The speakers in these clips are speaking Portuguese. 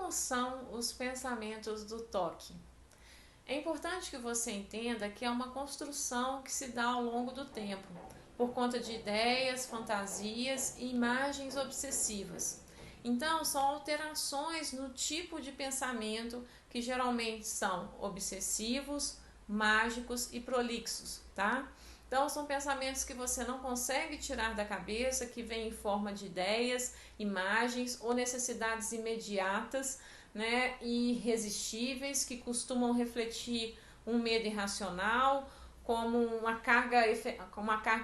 como são os pensamentos do toque? É importante que você entenda que é uma construção que se dá ao longo do tempo, por conta de ideias, fantasias e imagens obsessivas. Então, são alterações no tipo de pensamento que geralmente são obsessivos, mágicos e prolixos, tá? Então, são pensamentos que você não consegue tirar da cabeça, que vêm em forma de ideias, imagens ou necessidades imediatas, né, e irresistíveis, que costumam refletir um medo irracional, como uma carga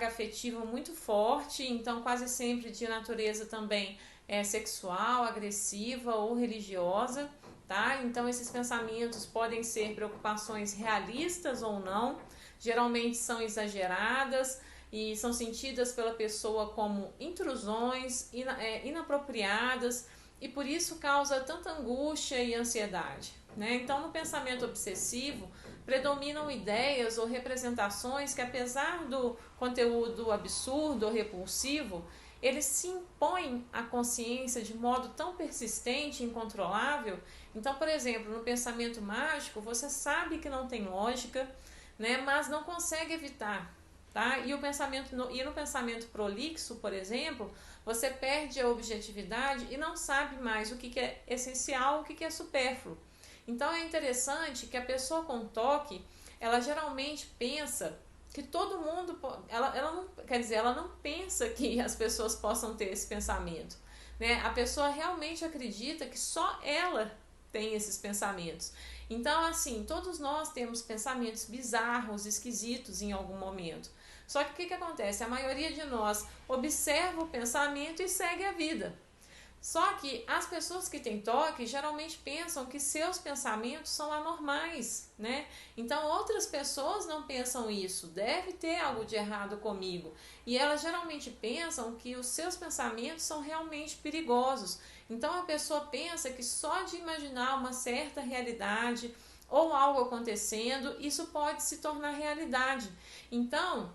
afetiva muito forte, então quase sempre de natureza também sexual, agressiva ou religiosa, tá? Então esses pensamentos podem ser preocupações realistas ou não, geralmente são exageradas e são sentidas pela pessoa como intrusões inapropriadas e por isso causa tanta angústia e ansiedade, né? Então, no pensamento obsessivo, predominam ideias ou representações que, apesar do conteúdo absurdo ou repulsivo, eles se impõem à consciência de modo tão persistente e incontrolável. Então, por exemplo, no pensamento mágico, você sabe que não tem lógica, né, mas não consegue evitar. Tá? E no pensamento prolixo, por exemplo, você perde a objetividade e não sabe mais o que é essencial, o que é supérfluo. Então é interessante que a pessoa com toque, ela geralmente pensa que todo mundo, ela não, quer dizer, ela não pensa que as pessoas possam ter esse pensamento, né? A pessoa realmente acredita que só ela tem esses pensamentos. Então, assim, todos nós temos pensamentos bizarros, esquisitos em algum momento. Só que o que acontece? A maioria de nós observa o pensamento e segue a vida. Só que as pessoas que têm toque geralmente pensam que seus pensamentos são anormais, né? Então outras pessoas não pensam isso, deve ter algo de errado comigo. E elas geralmente pensam que os seus pensamentos são realmente perigosos. Então a pessoa pensa que só de imaginar uma certa realidade ou algo acontecendo, isso pode se tornar realidade. Então,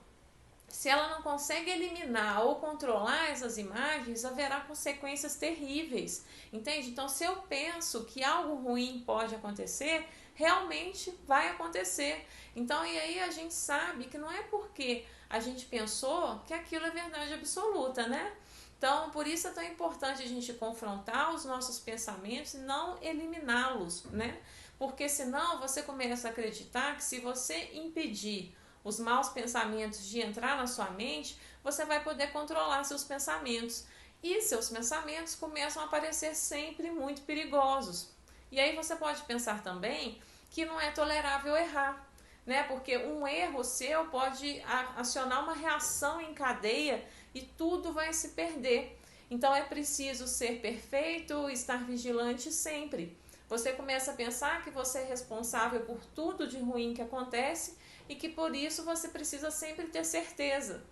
se ela não consegue eliminar ou controlar essas imagens, haverá consequências terríveis, entende? Então, se eu penso que algo ruim pode acontecer, realmente vai acontecer. Então, e aí a gente sabe que não é porque a gente pensou que aquilo é verdade absoluta, né? Então, por isso é tão importante a gente confrontar os nossos pensamentos e não eliminá-los, né? Porque senão você começa a acreditar que se você impedir os maus pensamentos de entrar na sua mente, você vai poder controlar seus pensamentos. E seus pensamentos começam a parecer sempre muito perigosos. E aí você pode pensar também que não é tolerável errar, né? Porque um erro seu pode acionar uma reação em cadeia e tudo vai se perder. Então é preciso ser perfeito, estar vigilante sempre. Você começa a pensar que você é responsável por tudo de ruim que acontece e que por isso você precisa sempre ter certeza,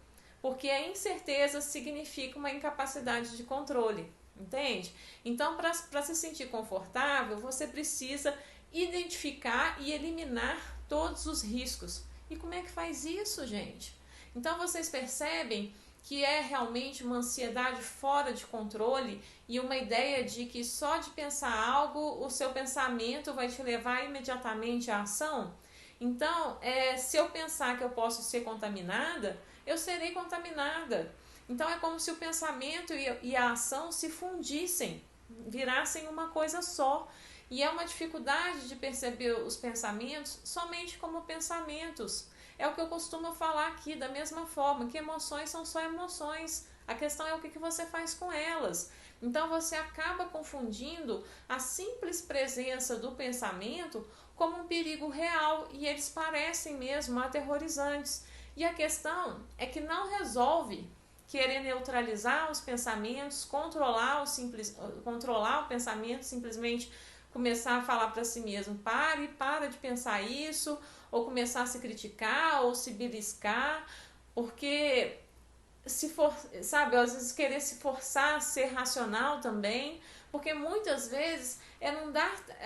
porque a incerteza significa uma incapacidade de controle, entende? Então, para se sentir confortável, você precisa identificar e eliminar todos os riscos. E como é que faz isso, gente? Então, vocês percebem que é realmente uma ansiedade fora de controle e uma ideia de que só de pensar algo, o seu pensamento vai te levar imediatamente à ação? Então, se eu pensar que eu posso ser contaminada, eu serei contaminada. Então, é como se o pensamento e a ação se fundissem, virassem uma coisa só. E é uma dificuldade de perceber os pensamentos somente como pensamentos. É o que eu costumo falar aqui, da mesma forma, que emoções são só emoções. A questão é o que você faz com elas. Então você acaba confundindo a simples presença do pensamento como um perigo real e eles parecem mesmo aterrorizantes. E a questão é que não resolve querer neutralizar os pensamentos, controlar o pensamento, simplesmente começar a falar para si mesmo, para de pensar isso, ou começar a se criticar, ou se beliscar, porque se for, sabe, às vezes querer se forçar a ser racional também, porque muitas vezes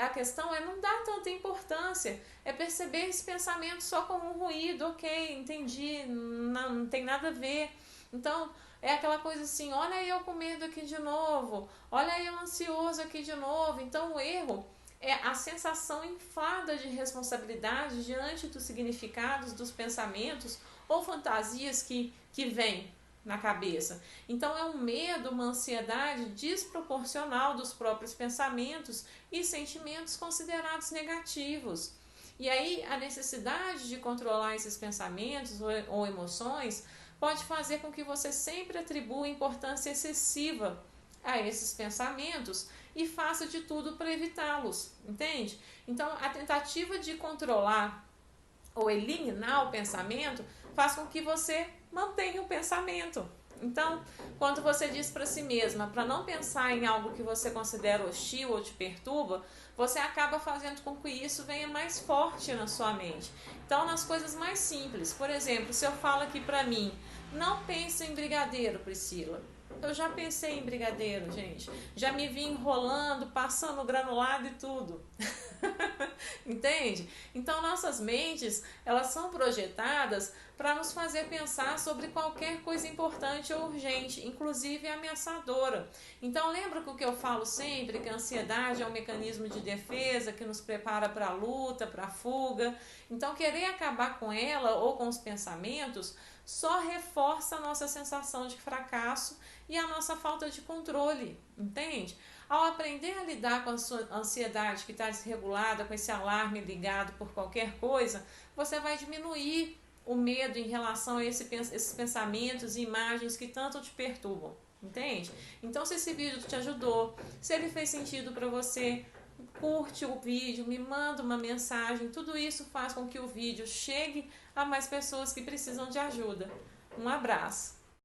a questão é não dar tanta importância, é perceber esse pensamento só como um ruído, ok, entendi, não tem nada a ver. Então, É aquela coisa assim, olha eu com medo aqui de novo, olha eu ansioso aqui de novo. Então o erro é a sensação inflada de responsabilidade diante dos significados dos pensamentos ou fantasias que vêm na cabeça. Então é um medo, uma ansiedade desproporcional dos próprios pensamentos e sentimentos considerados negativos. E aí a necessidade de controlar esses pensamentos ou emoções pode fazer com que você sempre atribua importância excessiva a esses pensamentos e faça de tudo para evitá-los, entende? Então, a tentativa de controlar ou eliminar o pensamento faz com que você mantenha o pensamento. Então, quando você diz para si mesma para não pensar em algo que você considera hostil ou te perturba, você acaba fazendo com que isso venha mais forte na sua mente. Então, nas coisas mais simples, por exemplo, se eu falo aqui para mim, não pense em brigadeiro, Priscila. Eu já pensei em brigadeiro, gente. Já me vi enrolando, passando granulado e tudo. Entende? Então nossas mentes, elas são projetadas para nos fazer pensar sobre qualquer coisa importante ou urgente, inclusive ameaçadora. Então lembra que o que eu falo sempre, que a ansiedade é um mecanismo de defesa que nos prepara para a luta, para a fuga. Então querer acabar com ela ou com os pensamentos só reforça a nossa sensação de fracasso e a nossa falta de controle, entende? Ao aprender a lidar com a sua ansiedade que está desregulada, com esse alarme ligado por qualquer coisa, você vai diminuir o medo em relação a esses pensamentos e imagens que tanto te perturbam, entende? Então, se esse vídeo te ajudou, se ele fez sentido para você, curte o vídeo, me manda uma mensagem, tudo isso faz com que o vídeo chegue a mais pessoas que precisam de ajuda. Um abraço!